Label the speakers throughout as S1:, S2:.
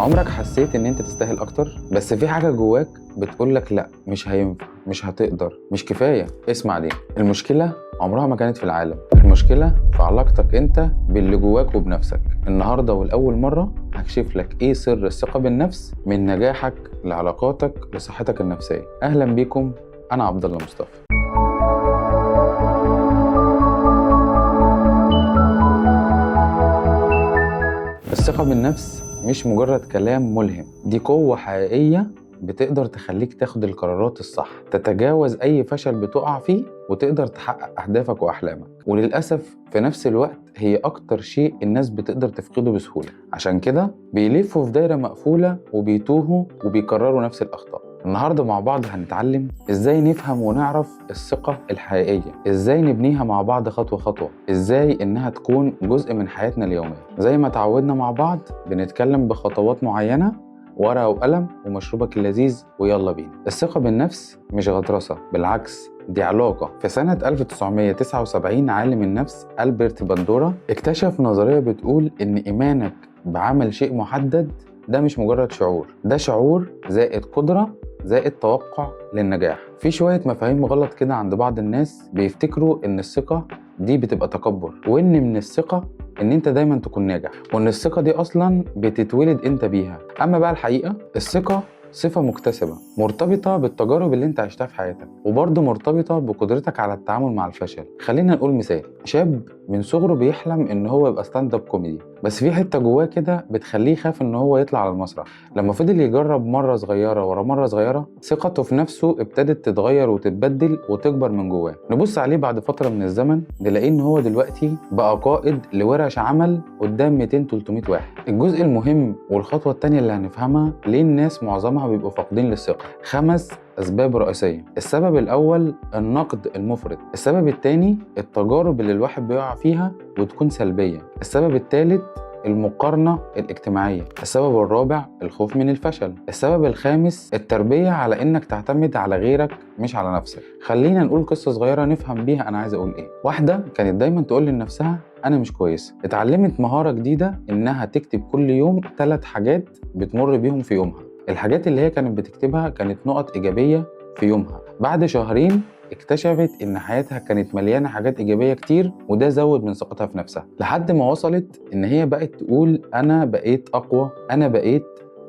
S1: عمرك حسيت ان انت تستاهل اكتر، بس في حاجة جواك بتقولك لا، مش هينفع، مش هتقدر، مش كفاية؟ اسمع دي. المشكلة عمرها ما كانت في العالم، المشكلة في علاقتك انت باللي جواك وبنفسك. النهاردة والأول مرة هكشف لك ايه سر الثقة بالنفس، من نجاحك لعلاقاتك لصحتك النفسية. اهلا بيكم، انا عبد الله مصطفى. الثقة بالنفس مش مجرد كلام ملهم، دي قوة حقيقية بتقدر تخليك تاخد القرارات الصح، تتجاوز أي فشل بتقع فيه، وتقدر تحقق أهدافك وأحلامك. وللأسف في نفس الوقت هي أكتر شيء الناس بتقدر تفقده بسهولة، عشان كده بيلفوا في دايرة مقفولة وبيتوهوا وبيكرروا نفس الأخطاء. النهاردة مع بعض هنتعلم إزاي نفهم ونعرف الثقة الحقيقية، إزاي نبنيها مع بعض خطوة خطوة، إزاي إنها تكون جزء من حياتنا اليومية. زي ما تعودنا مع بعض بنتكلم بخطوات معينة، ورقة وقلم ومشروبك اللذيذ، ويلا بينا. الثقة بالنفس مش غطرسة، بالعكس دي علاقة. في سنة 1979 عالم النفس ألبرت باندورا اكتشف نظرية بتقول إن إيمانك بعمل شيء محدد ده مش مجرد شعور، ده شعور زائد قدرة زائد توقع للنجاح. في شوية مفاهيم غلط كده عند بعض الناس، بيفتكروا إن الثقة دي بتبقى تكبر، وإن من الثقة إن أنت دايما تكون ناجح، وإن الثقة دي أصلا بتتولد أنت بيها. أما بقى الحقيقة، الثقة صفة مكتسبة مرتبطة بالتجارب اللي انت عشتها في حياتك، وبرضه مرتبطة بقدرتك على التعامل مع الفشل. خلينا نقول مثال: شاب من صغره بيحلم ان هو يبقى ستاند اب كوميدي، بس في حتة جواه كده بتخليه يخاف ان هو يطلع على المسرح. لما فضل يجرب مرة صغيرة ورا مرة صغيرة، ثقته في نفسه ابتدت تتغير وتتبدل وتكبر من جواه. نبص عليه بعد فترة من الزمن نلاقيه ان هو دلوقتي بقى قائد لورش عمل قدام 200-300 واحد. الجزء المهم والخطوة التانية اللي هنفهمها ليه الناس معظمها بيبقوا فاقدين للثقة: 5 أسباب رئيسية. السبب الأول النقد المفرط. السبب الثاني التجارب اللي الواحد بيقع فيها وتكون سلبية. السبب الثالث المقارنة الاجتماعية. السبب الرابع الخوف من الفشل. السبب الخامس التربية على إنك تعتمد على غيرك مش على نفسك. خلينا نقول قصة صغيرة نفهم بيها أنا عايز أقول إيه. واحدة كانت دايما تقول لنفسها أنا مش كويسة. اتعلمت مهارة جديدة إنها تكتب كل يوم 3 حاجات بتمر بيهم في يومها. الحاجات اللي هي كانت بتكتبها كانت نقط إيجابية في يومها. بعد شهرين اكتشفت إن حياتها كانت مليانة حاجات إيجابية كتير، وده زود من ثقتها في نفسها، لحد ما وصلت إن هي بقت تقول أنا بقيت أقوى، أنا بقيت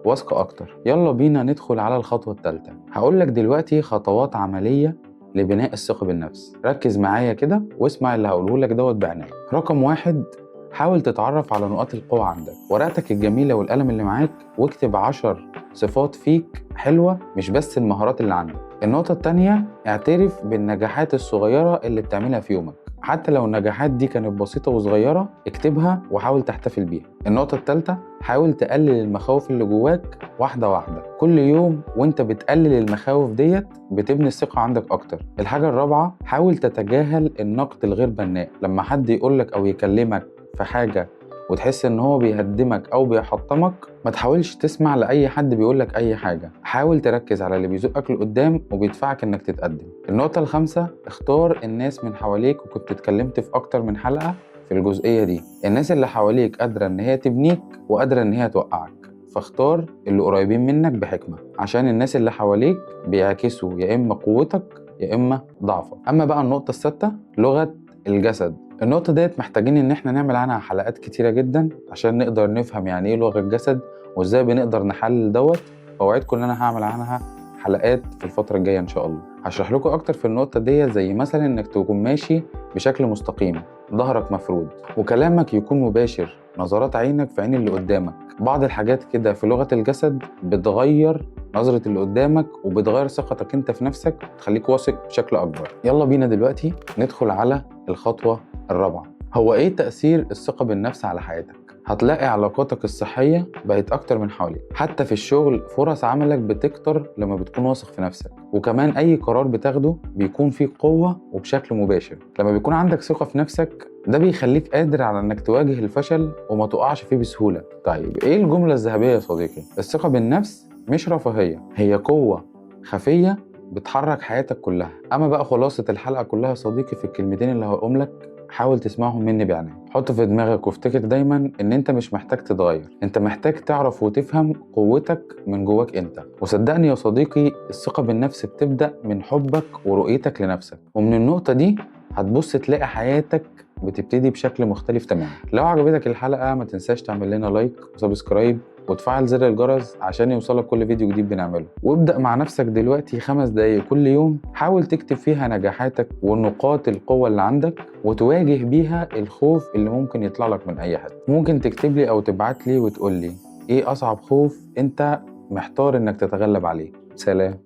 S1: واثقة أكتر. يلا بينا ندخل على الخطوة الثالثة. هقول لك دلوقتي خطوات عملية لبناء الثقة بالنفس. ركز معايا كده واسمع اللي هقوله لك دوت بعناية. رقم 1: حاول تتعرف على نقاط القوة عندك. ورقتك الجميلة والقلم اللي معاك واكتب 10 صفات فيك حلوة، مش بس المهارات اللي عندك. النقطة التانية: اعترف بالنجاحات الصغيرة اللي بتعملها في يومك، حتى لو النجاحات دي كانت بسيطة وصغيرة اكتبها وحاول تحتفل بيها. النقطة التالتة: حاول تقلل المخاوف اللي جواك واحدة واحدة. كل يوم وانت بتقلل المخاوف ديت بتبني الثقة عندك اكتر. الحاجة الرابعة: حاول تتجاهل النقد الغير بناء. لما حد يقولك او يكلمك في حاجة وتحس ان هو بيهدمك او بيحطمك، ما تحاولش تسمع لاي حد بيقولك اي حاجة. حاول تركز على اللي بيزقك لقدام وبيدفعك انك تتقدم. النقطة الخامسة: اختار الناس من حواليك، وكنت اتكلمت في اكتر من حلقة في الجزئية دي. الناس اللي حواليك قادرة ان هي تبنيك وقادرة ان هي توقعك، فاختار اللي قريبين منك بحكمة، عشان الناس اللي حواليك بيعكسوا يا اما قوتك يا اما ضعفك. اما بقى النقطة السادسة: لغة الجسد. النقطة ديت محتاجين ان احنا نعمل عنها حلقات كتيرة جدا عشان نقدر نفهم يعني ايه لغة الجسد وازاي بنقدر نحلل دوت. وأوعدكم ان انا هعمل عنها حلقات في الفترة الجاية ان شاء الله. هشرح لكم اكتر في النقطة ديت، زي مثلا انك تكون ماشي بشكل مستقيم، ظهرك مفرود، وكلامك يكون مباشر، نظرات عينك في عين اللي قدامك. بعض الحاجات كده في لغة الجسد بتغير نظرة اللي قدامك وبتغير ثقتك انت في نفسك، تخليك واثق بشكل اكبر. يلا بينا دلوقتي ندخل على الخطوة الرابعة. هو ايه تأثير الثقة بالنفس على حياتك؟ هتلاقي علاقاتك الصحية بقت أكتر من حواليك، حتى في الشغل فرص عملك بتكتر لما بتكون واثق في نفسك، وكمان أي قرار بتاخده بيكون فيه قوة وبشكل مباشر. لما بيكون عندك ثقة في نفسك ده بيخليك قادر على إنك تواجه الفشل وما تقعش فيه بسهولة. طيب إيه الجملة الذهبية يا صديقي؟ الثقة بالنفس مش رفاهية، هي قوة خفية بتحرك حياتك كلها. أما بقى خلاصة الحلقة كلها يا صديقي في الكلمتين اللي هقوم لك: حاول تسمعهم مني بعناية. حط في دماغك وافتكر دايما ان انت مش محتاج تتغير، انت محتاج تعرف وتفهم قوتك من جواك انت. وصدقني يا صديقي، الثقة بالنفس بتبدأ من حبك ورؤيتك لنفسك، ومن النقطة دي هتبص تلاقي حياتك بتبتدي بشكل مختلف تماما. لو عجبتك الحلقة ما تنساش تعمل لنا لايك وسبسكرايب وتفعل زر الجرس عشان يوصلك كل فيديو جديد بنعمله. وابدأ مع نفسك دلوقتي 5 دقايق كل يوم، حاول تكتب فيها نجاحاتك ونقاط القوة اللي عندك وتواجه بيها الخوف اللي ممكن يطلع لك من أي حد. ممكن تكتب لي أو تبعت لي وتقول لي إيه أصعب خوف أنت محتار إنك تتغلب عليه. سلام.